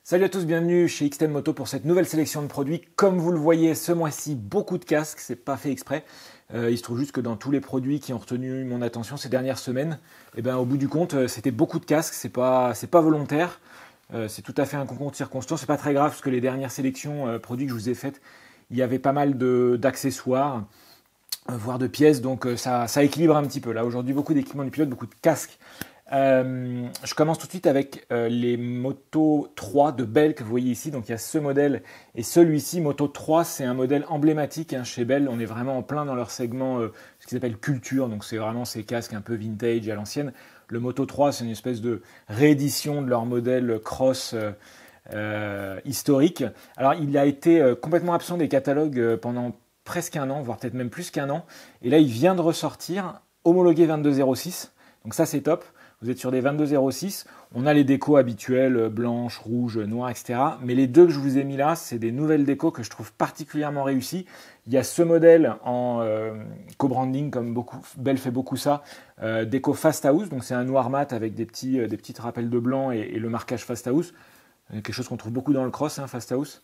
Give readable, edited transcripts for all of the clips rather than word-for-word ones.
Salut à tous, bienvenue chez XTM Moto pour cette nouvelle sélection de produits. Comme vous le voyez, ce mois-ci, beaucoup de casques, c'est pas fait exprès. Il se trouve juste que dans tous les produits qui ont retenu mon attention ces dernières semaines, au bout du compte, c'était beaucoup de casques, c'est pas volontaire. C'est tout à fait un concours de circonstances, c'est pas très grave parce que les dernières sélections produits que je vous ai faites, il y avait pas mal d'accessoires, voire de pièces, donc ça équilibre un petit peu. Là aujourd'hui, beaucoup d'équipements du pilote, beaucoup de casques. Je commence tout de suite avec les Moto 3 de Bell que vous voyez ici. Donc il y a ce modèle et celui-ci, Moto 3, c'est un modèle emblématique chez Bell. On est vraiment en plein dans leur segment, ce qu'ils appellent culture. Donc c'est vraiment ces casques un peu vintage à l'ancienne. Le Moto 3, c'est une espèce de réédition de leur modèle cross historique. Alors il a été complètement absent des catalogues pendant presque un an, voire peut-être même plus qu'un an. Et là, il vient de ressortir, homologué 2206. Donc ça, c'est top. Vous êtes sur des 2206, on a les décos habituelles, blanches, rouges, noires, etc. Mais les deux que je vous ai mis là, c'est des nouvelles décos que je trouve particulièrement réussies. Il y a ce modèle en co-branding, comme Bell fait beaucoup ça, déco Fast House. Donc c'est un noir mat avec des petits rappels de blanc et le marquage Fast House. Quelque chose qu'on trouve beaucoup dans le cross, Fast House.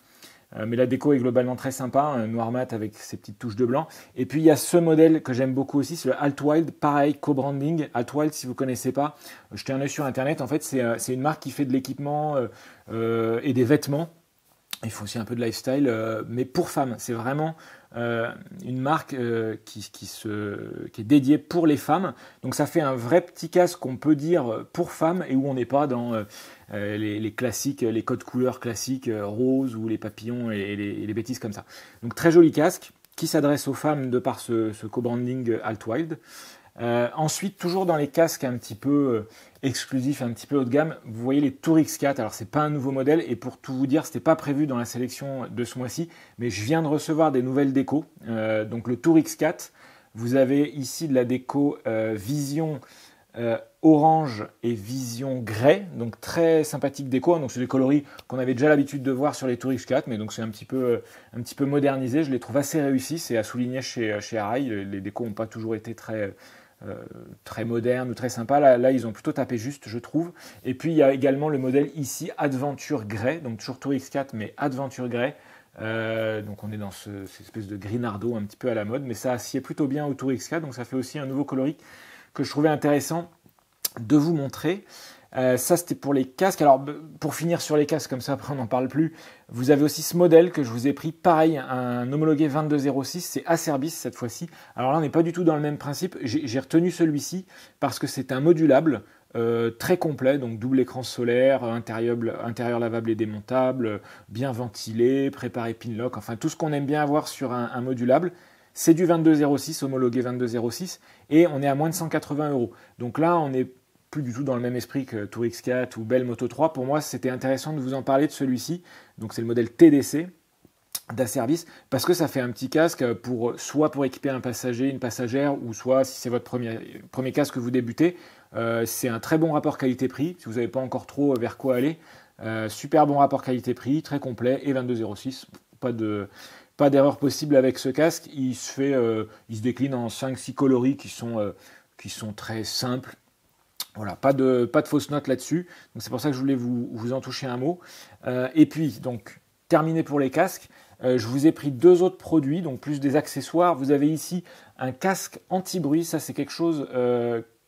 Mais la déco est globalement très sympa, un noir mat avec ses petites touches de blanc. Et puis il y a ce modèle que j'aime beaucoup aussi, c'est le Altwild, pareil, co-branding. Altwild, si vous ne connaissez pas, jetez un œil sur internet. En fait, c'est une marque qui fait de l'équipement et des vêtements. Il faut aussi un peu de lifestyle, mais pour femmes. C'est vraiment une marque qui est dédiée pour les femmes. Donc ça fait un vrai petit casque qu'on peut dire pour femmes et où on n'est pas dans les classiques, les codes couleurs classiques roses ou les papillons et les bêtises comme ça. Donc très joli casque qui s'adresse aux femmes de par ce co-branding Altwild. Ensuite, toujours dans les casques un petit peu exclusifs, un petit peu haut de gamme, vous voyez les Tour X4. Alors, c'est pas un nouveau modèle et pour tout vous dire, c'était pas prévu dans la sélection de ce mois-ci, mais je viens de recevoir des nouvelles décos. Donc, le Tour X4, vous avez ici de la déco Vision orange et Vision grey, donc très sympathique déco. Donc, c'est des coloris qu'on avait déjà l'habitude de voir sur les Tour X4, mais donc c'est un petit peu modernisé. Je les trouve assez réussis. C'est à souligner chez Arai. Les décos n'ont pas toujours été très moderne ou très sympa. Là, ils ont plutôt tapé juste, je trouve. Et puis, il y a également le modèle ici, Adventure Grey, donc toujours Tour X4, mais Adventure Grey. Donc, on est dans cette espèce de gris nardo un petit peu à la mode, mais ça assied plutôt bien au Tour X4, donc ça fait aussi un nouveau coloris que je trouvais intéressant de vous montrer. Ça, c'était pour les casques. Alors, pour finir sur les casques, comme ça, après, on n'en parle plus. Vous avez aussi ce modèle que je vous ai pris. Pareil, un homologué 2206. C'est Acerbis cette fois-ci. Alors là, on n'est pas du tout dans le même principe. J'ai retenu celui-ci parce que c'est un modulable très complet. Donc, double écran solaire, intérieur lavable et démontable, bien ventilé, préparé pinlock. Enfin, tout ce qu'on aime bien avoir sur un modulable. C'est du 2206, homologué 2206. Et on est à moins de 180 €. Donc là, on est plus du tout dans le même esprit que Tour X4 ou Bell Moto 3. Pour moi, c'était intéressant de vous en parler de celui-ci. Donc, c'est le modèle TDC d'Acerbis parce que ça fait un petit casque soit pour équiper un passager, une passagère, ou soit si c'est votre premier casque que vous débutez. C'est un très bon rapport qualité-prix. Si vous n'avez pas encore trop vers quoi aller, super bon rapport qualité-prix, très complet et 2206. Pas d'erreur possible avec ce casque. Il se décline en 5-6 coloris qui sont très simples. Voilà, pas de fausses notes là-dessus. Donc c'est pour ça que je voulais vous en toucher un mot. Et puis, donc, terminé pour les casques. Je vous ai pris deux autres produits, donc plus des accessoires. Vous avez ici un casque anti-bruit. Ça, c'est quelque chose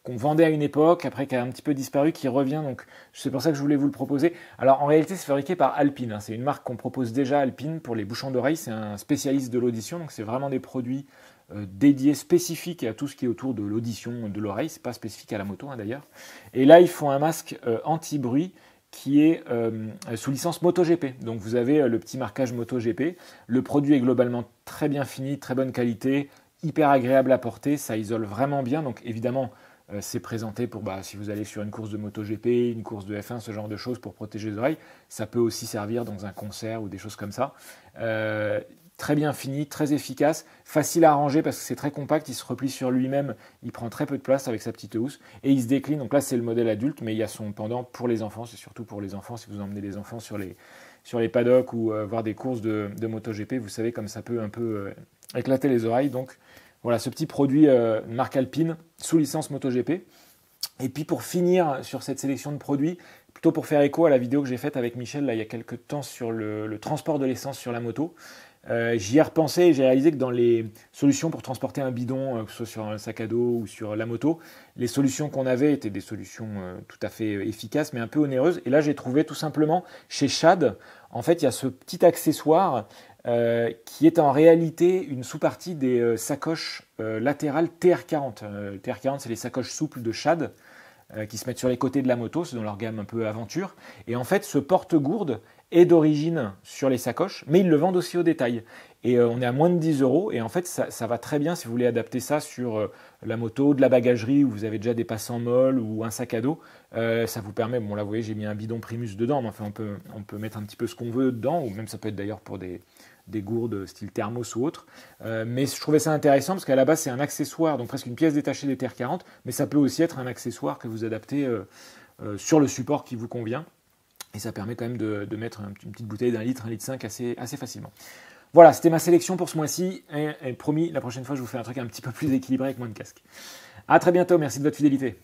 qu'on vendait à une époque, après qui a un petit peu disparu, qui revient. Donc c'est pour ça que je voulais vous le proposer. Alors en réalité, c'est fabriqué par Alpine. C'est une marque qu'on propose déjà à Alpine pour les bouchons d'oreilles. C'est un spécialiste de l'audition. Donc c'est vraiment des produits dédiés spécifiques à tout ce qui est autour de l'audition de l'oreille. C'est pas spécifique à la moto d'ailleurs. Et là, ils font un masque anti-bruit qui est sous licence MotoGP. Donc vous avez le petit marquage MotoGP. Le produit est globalement très bien fini, très bonne qualité, hyper agréable à porter, ça isole vraiment bien. Donc évidemment, c'est présenté pour si vous allez sur une course de MotoGP, une course de F1, ce genre de choses pour protéger les oreilles. Ça peut aussi servir dans un concert ou des choses comme ça. Très bien fini, très efficace, facile à ranger parce que c'est très compact, il se replie sur lui-même, il prend très peu de place avec sa petite housse et il se décline. Donc là, c'est le modèle adulte, mais il y a son pendant pour les enfants. C'est surtout pour les enfants si vous emmenez les enfants sur les paddocks ou voir des courses de MotoGP. Vous savez comme ça peut un peu éclater les oreilles. Donc Voilà, ce petit produit marque Alpine sous licence MotoGP. Et puis pour finir sur cette sélection de produits, plutôt pour faire écho à la vidéo que j'ai faite avec Michel là, il y a quelques temps sur le transport de l'essence sur la moto, j'y ai repensé et j'ai réalisé que dans les solutions pour transporter un bidon, que ce soit sur un sac à dos ou sur la moto, les solutions qu'on avait étaient des solutions tout à fait efficaces mais un peu onéreuses. Et là j'ai trouvé tout simplement chez Shad, en fait il y a ce petit accessoire qui est en réalité une sous-partie des sacoches latérales TR40. TR40 c'est les sacoches souples de Shad qui se mettent sur les côtés de la moto, c'est dans leur gamme un peu aventure. Et en fait, ce porte-gourde est d'origine sur les sacoches, mais ils le vendent aussi au détail. Et on est à moins de 10 euros. Et en fait, ça va très bien si vous voulez adapter ça sur la moto, de la bagagerie, où vous avez déjà des passants molles ou un sac à dos. Ça vous permet, bon là vous voyez, j'ai mis un bidon Primus dedans, mais enfin on peut mettre un petit peu ce qu'on veut dedans, ou même ça peut être d'ailleurs pour des gourdes style thermos ou autre. Mais je trouvais ça intéressant parce qu'à la base c'est un accessoire, donc presque une pièce détachée des TR40, mais ça peut aussi être un accessoire que vous adaptez sur le support qui vous convient. Et ça permet quand même de mettre une petite bouteille d'1 litre, 1,5 litre assez facilement. Voilà, c'était ma sélection pour ce mois-ci. Et promis, la prochaine fois je vous fais un truc un petit peu plus équilibré avec moins de casque. A très bientôt, merci de votre fidélité.